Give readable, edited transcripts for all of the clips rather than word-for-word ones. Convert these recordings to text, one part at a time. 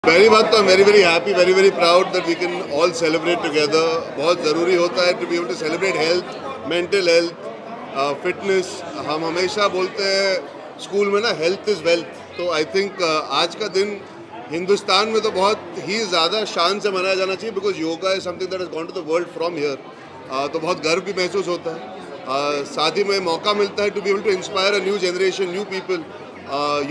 पहली बात तो I am very very happy very proud that we can all celebrate together. बहुत ज़रूरी होता है to be able to celebrate health, mental health, fitness. हम हमेशा बोलते हैं स्कूल में ना, हेल्थ इज़ वेल्थ। तो आई थिंक आज का दिन हिंदुस्तान में तो बहुत ही ज़्यादा शान से मनाया जाना चाहिए, because yoga is something that is gone to the world from here. तो बहुत गर्व भी महसूस होता है। साथ ही में मौका मिलता है to be able to inspire a new generation, new people.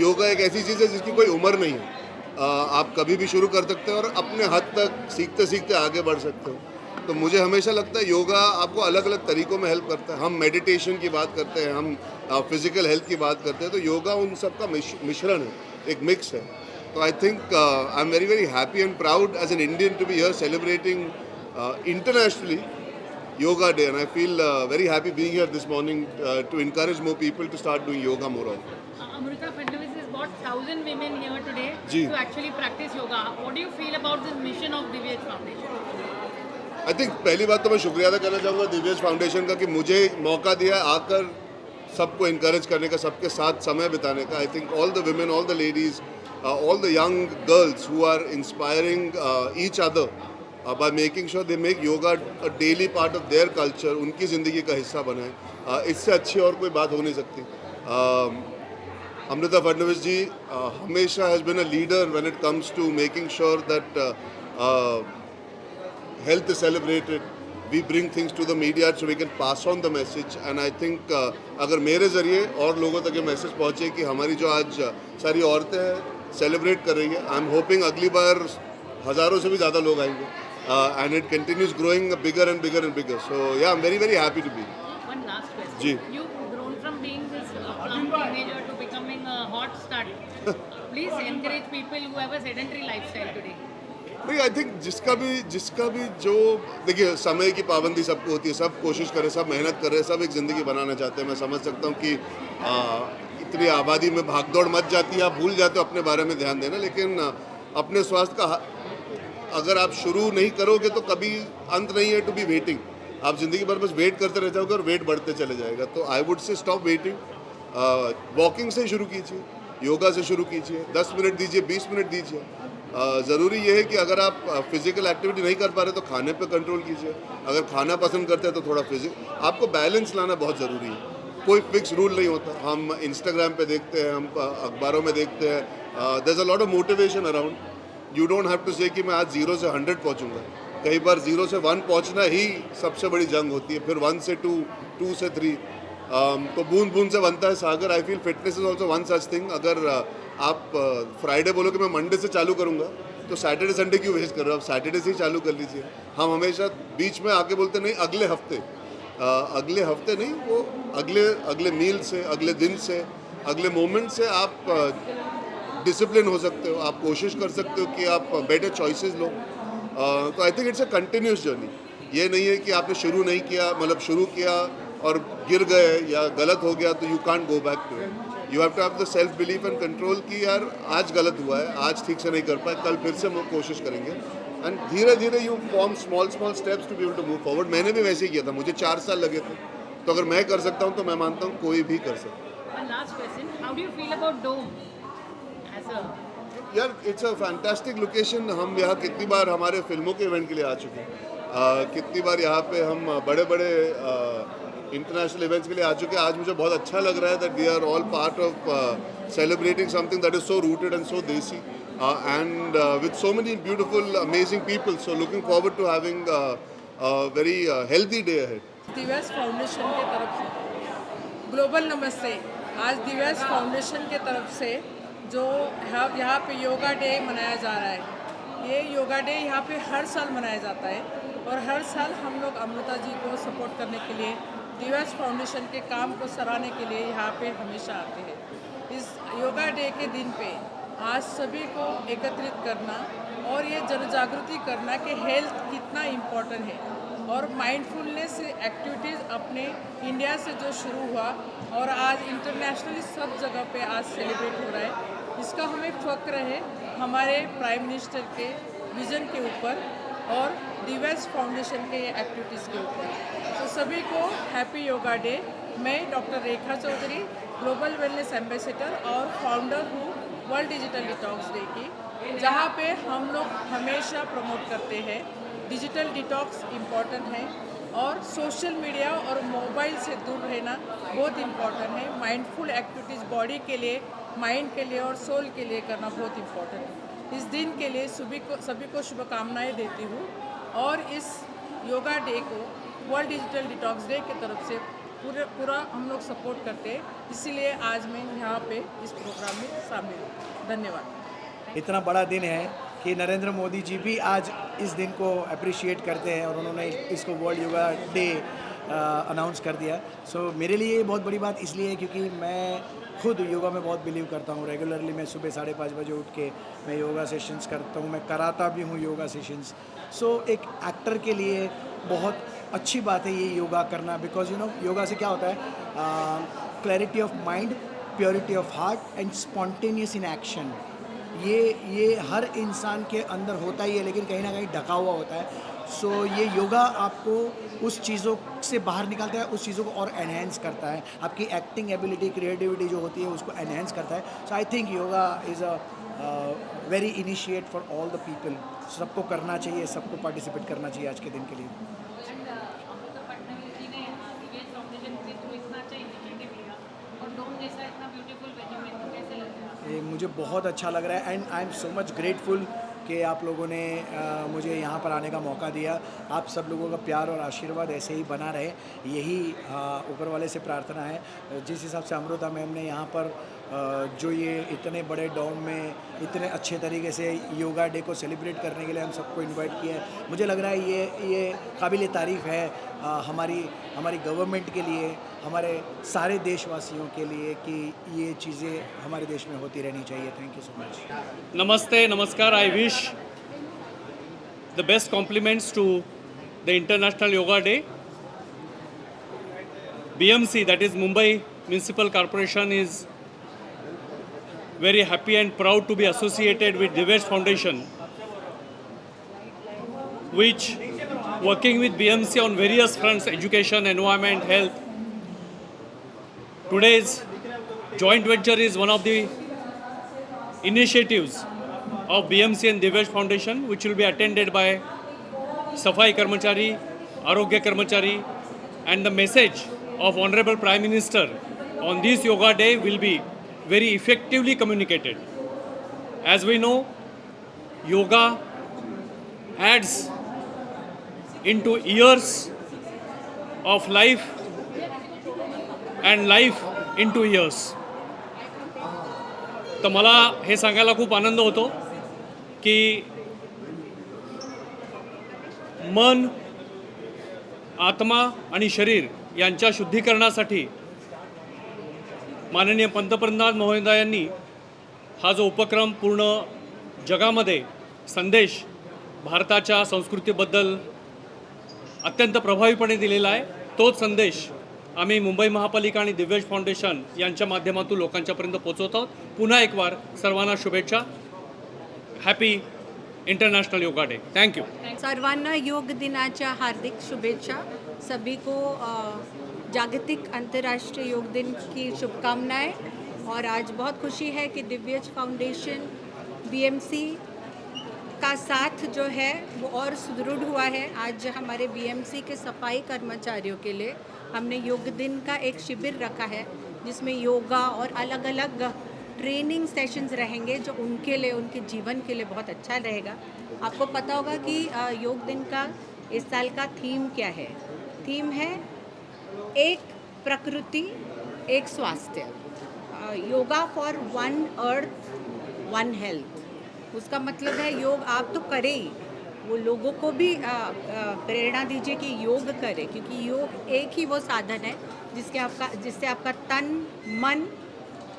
Yoga एक ऐसी चीज़ है जिसकी कोई उम्र नहीं है। आप कभी भी शुरू कर सकते हो और अपने हद तक सीखते सीखते आगे बढ़ सकते हो। तो मुझे हमेशा लगता है योगा आपको अलग अलग तरीकों में हेल्प करता है। हम मेडिटेशन की बात करते हैं, हम फिजिकल हेल्थ की बात करते हैं, तो योगा उन सब का मिश्रण है, एक मिक्स है। तो I think I am very very happy and proud as an Indian to be here celebrating internationally Yoga Day, and I feel very happy being here this morning to encourage more people to start doing yoga more often. Amrita Fadnavis has got 1,000 women here today जी. to actually practice yoga. What do you feel about this mission of Divyaj Foundation? I think पहली बात तो मैं शुक्रिया अदा करना चाहूँगा दिव्यज foundation का कि मुझे मौका दिया है आकर सबको इनकरेज करने का, सबके साथ समय बिताने का। I think all the women, all the ladies, all the young girls who are inspiring each other by making sure they make yoga a daily part of their culture, उनकी ज़िंदगी का हिस्सा बनाए। इससे अच्छी और कोई बात हो नहीं सकती। अमृता फडणवीस जी हमेशा has been a leader when it comes to making sure that health is celebrated. We bring things to the media so we can pass on the message, and I think अगर मेरे ज़रिए और लोगों तक ये मैसेज पहुँचे कि हमारी जो आज सारी औरतें हैं सेलिब्रेट कर रही है, आई एम होपिंग अगली बार हज़ारों से भी ज़्यादा लोग आएंगे, and it continues growing bigger and bigger and bigger. So yeah I am very very happy to be. One last question. जी। You've grown from being this plump teenager to becoming a hot stud. Please encourage people who have a sedentary lifestyle today. नहीं, I think जिसका भी जो, देखिए समय की पाबंदी सबको होती है, सब कोशिश करें, सब मेहनत कर रहे हैं, सब एक ज़िंदगी बनाना चाहते हैं। मैं समझ सकता हूँ कि इतनी आबादी में भागदौड़ मच जाती है, आप भूल जाते हो अपने बारे में ध्यान देना। लेकिन अपने स्वास्थ्य का अगर आप शुरू नहीं करोगे तो कभी अंत नहीं है टू बी वेटिंग। आप ज़िंदगी भर बस वेट करते रह जाओगे और वेट बढ़ते चले जाएगा। तो I would say stop waiting. Walking से शुरू कीजिए, योगा से शुरू कीजिए, 10 मिनट दीजिए, 20 मिनट दीजिए। ज़रूरी ये है कि अगर आप फिजिकल एक्टिविटी नहीं कर पा रहे तो खाने पे कंट्रोल कीजिए। अगर खाना पसंद करते हैं तो थोड़ा आपको बैलेंस लाना बहुत ज़रूरी है। कोई फिक्स रूल नहीं होता। हम इंस्टाग्राम पे देखते हैं, हम अखबारों में देखते हैं, there is a lot of motivation around. You don't have to say कि मैं आज 0 से 100 पहुँचूँगा। कई बार 0 से 1 पहुँचना ही सबसे बड़ी जंग होती है, फिर 1 से 2, 2 से 3। तो बूंद बूंद से बनता है सागर। I feel fitness is also one such thing. अगर आप फ्राइडे बोलो कि मैं मंडे से चालू करूँगा, तो सैटरडे संडे क्यों वेस्ट कर रहे हो? आप सैटरडे से ही चालू कर लीजिए। हम हमेशा बीच में आके बोलते नहीं अगले हफ्ते, अगले हफ्ते नहीं, वो अगले मील से, अगले दिन से, अगले मोमेंट से आप डिसिप्लिन हो सकते हो। आप कोशिश कर सकते हो कि आप बेटर चॉइसेस लो। तो I think it's a continuous journey. ये नहीं है कि आपने शुरू नहीं किया, मतलब शुरू किया और गिर गए या गलत हो गया तो you can't go back to it. You have to have the self belief and control कि यार आज गलत हुआ है, आज ठीक से नहीं कर पाए, कल फिर से हम कोशिश करेंगे। एंड धीरे धीरे you form small steps to be able to move forward. मैंने भी वैसे ही किया था, मुझे 4 साल लगे थे। तो अगर मैं कर सकता हूँ तो मैं मानता हूँ कोई भी कर सकता है। One last question. How do you feel about Dome as a यार इट्स अ फैंटास्टिक लोकेशन। हम यहाँ कितनी बार हमारे फिल्मों के इवेंट के लिए आ चुके हैं, कितनी बार यहाँ पे हम बड़े बड़े इंटरनेशनल इवेंट्स के लिए आ चुके हैं। आज मुझे बहुत अच्छा लग रहा है that we are all part of celebrating something that is so rooted and so desi and with so many beautiful amazing people. So looking forward to having very healthy day ahead. Divya's foundation के तरफ से global नमस्ते। आज Divya's foundation के तरफ से जो यहाँ पे योगा डे मनाया जा रहा है, ये योगा डे यहाँ पे हर साल मनाया जाता है और हर साल हम लोग अमृता जी को सपोर्ट करने के लिए, दिव्यास फाउंडेशन के काम को सराहने के लिए यहाँ पे हमेशा आते हैं। इस योगा डे के दिन पे आज सभी को एकत्रित करना और ये जन जागृति करना कि हेल्थ कितना इम्पोर्टेंट है, और माइंडफुलनेस एक्टिविटीज़ अपने इंडिया से जो शुरू हुआ और आज इंटरनेशनली सब जगह पे आज सेलिब्रेट हो रहा है, इसका हमें फ़ख्र है हमारे प्राइम मिनिस्टर के विज़न के ऊपर और दिव्यास फाउंडेशन के एक्टिविटीज़ के ऊपर। तो सभी को हैप्पी योगा डे। मैं डॉक्टर रेखा चौधरी, ग्लोबल वेलनेस एम्बेसडर और फाउंडर हूँ वर्ल्ड डिजिटल डिटॉक्स डे की, जहाँ पे हम लोग हमेशा प्रमोट करते हैं डिजिटल डिटॉक्स इम्पॉर्टेंट है और सोशल मीडिया और मोबाइल से दूर रहना बहुत इम्पॉर्टेंट है। माइंडफुल एक्टिविटीज़ बॉडी के लिए, माइंड के लिए और सोल के लिए करना बहुत इम्पॉर्टेंट है। इस दिन के लिए सभी को शुभकामनाएं देती हूँ और इस योगा डे को वर्ल्ड डिजिटल डिटॉक्स डे की तरफ से पूरा हम लोग सपोर्ट करते हैं, इसीलिए आज मैं यहाँ पे इस प्रोग्राम में शामिल हूँ। धन्यवाद। इतना बड़ा दिन है कि नरेंद्र मोदी जी भी आज इस दिन को अप्रिशिएट करते हैं और उन्होंने इसको वर्ल्ड योगा डे अनाउंस कर दिया। सो मेरे लिए ये बहुत बड़ी बात इसलिए है क्योंकि मैं खुद योगा में बहुत बिलीव करता हूँ। रेगुलरली मैं सुबह 5:30 बजे उठ के मैं योगा सेशंस करता हूँ, मैं कराता भी हूँ योगा सेशंस। सो एक एक्टर के लिए बहुत अच्छी बात है ये योगा करना, बिकॉज योगा से क्या होता है, clarity of mind, purity of heart and spontaneous in action. ये हर इंसान के अंदर होता ही है, लेकिन कहीं ना कहीं ढका हुआ होता है। सो ये योगा आपको उस चीज़ों से बाहर निकालता है, उस चीज़ों को और एनहेंस करता है, आपकी एक्टिंग एबिलिटी, क्रिएटिविटी जो होती है उसको एनहेंस करता है। So I think yoga is a very initiate for all the people. सबको करना चाहिए, सबको पार्टिसिपेट करना चाहिए आज के दिन के लिए। एंड अमृता फडणवीस जी ने दिव्यांग फाउंडेशन के थ्रू इतना अच्छा इनिशिएटिव लिया और डोम जैसा इतना ब्यूटीफुल वेन्यू में, तो कैसे लग रहा है? ये मुझे बहुत अच्छा लग रहा है and I am so much grateful कि आप लोगों ने मुझे यहाँ पर आने का मौका दिया। आप सब लोगों का प्यार और आशीर्वाद ऐसे ही बना रहे, यही ऊपर वाले से प्रार्थना है। जिस हिसाब से अमृता मैम ने यहाँ पर जो ये इतने बड़े डॉम में इतने अच्छे तरीके से योगा डे को सेलिब्रेट करने के लिए हम सबको इनवाइट किया है, मुझे लग रहा है ये काबिल तारीफ़ है हमारी गवर्नमेंट के लिए, हमारे सारे देशवासियों के लिए कि ये चीज़ें हमारे देश में होती रहनी चाहिए। Thank you so much. Namaste, Namaskar. I wish the best compliments to the International Yoga Day. BMC, that is Mumbai Municipal Corporation, is very happy and proud to be associated with Divyash Foundation, which working with BMC on various fronts, education, environment, health. Today's joint venture is one of the initiatives of BMC and Divyash Foundation, which will be attended by Safai Karmachari, Arogya Karmachari, and the message of Honorable Prime Minister on this Yoga Day will be very effectively communicated. As we know, yoga adds into years of life and life into years. तर मला हे सांगायला खूप आनंद होतो की मन, आत्मा आणि शरीर यांच्या शुद्धीकरणासाठी माननीय पंतप्रधान महोदयांनी हा जो उपक्रम पूर्ण जगामध्ये संदेश भारताच्या संस्कृतीबद्दल अत्यंत प्रभावीपणे दिलेला आहे, तोच संदेश आम्ही मुंबई महापालिका आणि दिव्यांश फाउंडेशन यांच्या माध्यमातून लोकांच्यापर्यंत पोहोचवत आहोत. पुन्हा एक बार सर्वांना शुभेच्छा. Happy international yoga day. Thank you. सर्वांना योग दिनाच्या हार्दिक शुभेच्छा. सभी को जागतिक अंतर्राष्ट्रीय योग दिन की शुभकामनाएं. और आज बहुत खुशी है कि दिव्यांश फाउंडेशन बीएमसी का साथ जो है वो और सुदृढ़ हुआ है. आज हमारे बीएमसी के सफाई कर्मचारियों के लिए हमने योग दिन का एक शिविर रखा है जिसमें योगा और अलग अलग ट्रेनिंग सेशंस रहेंगे जो उनके लिए, उनके जीवन के लिए बहुत अच्छा रहेगा. आपको पता होगा कि योग दिन का इस साल का थीम क्या है. थीम है एक प्रकृति एक स्वास्थ्य, yoga for one earth one health. उसका मतलब है योग आप तो करें ही, वो लोगों को भी प्रेरणा दीजिए कि योग करें, क्योंकि योग एक ही वो साधन है जिससे आपका तन मन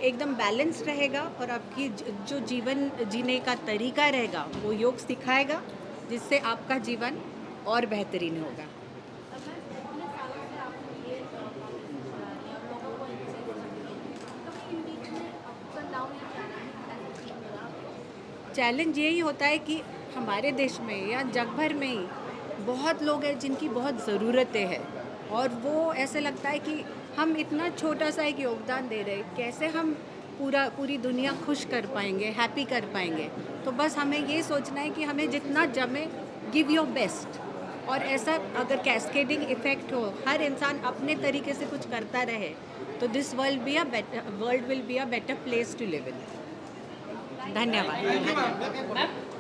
एकदम बैलेंस रहेगा और आपकी जो जीवन जीने का तरीका रहेगा वो योग सिखाएगा, जिससे आपका जीवन और बेहतरीन होगा. चैलेंज यही होता है कि हमारे देश में या जग भर में ही बहुत लोग हैं जिनकी बहुत ज़रूरतें हैं और वो ऐसे लगता है कि हम इतना छोटा सा एक योगदान दे रहे हैं, कैसे हम पूरी दुनिया खुश कर पाएंगे, हैप्पी कर पाएंगे। तो बस हमें ये सोचना है कि हमें जितना जमे, गिव योर बेस्ट। और ऐसा अगर कैस्केडिंग इफेक्ट हो, हर इंसान अपने तरीके से कुछ करता रहे, तो this world will be a better place to live in. धन्यवाद। मैम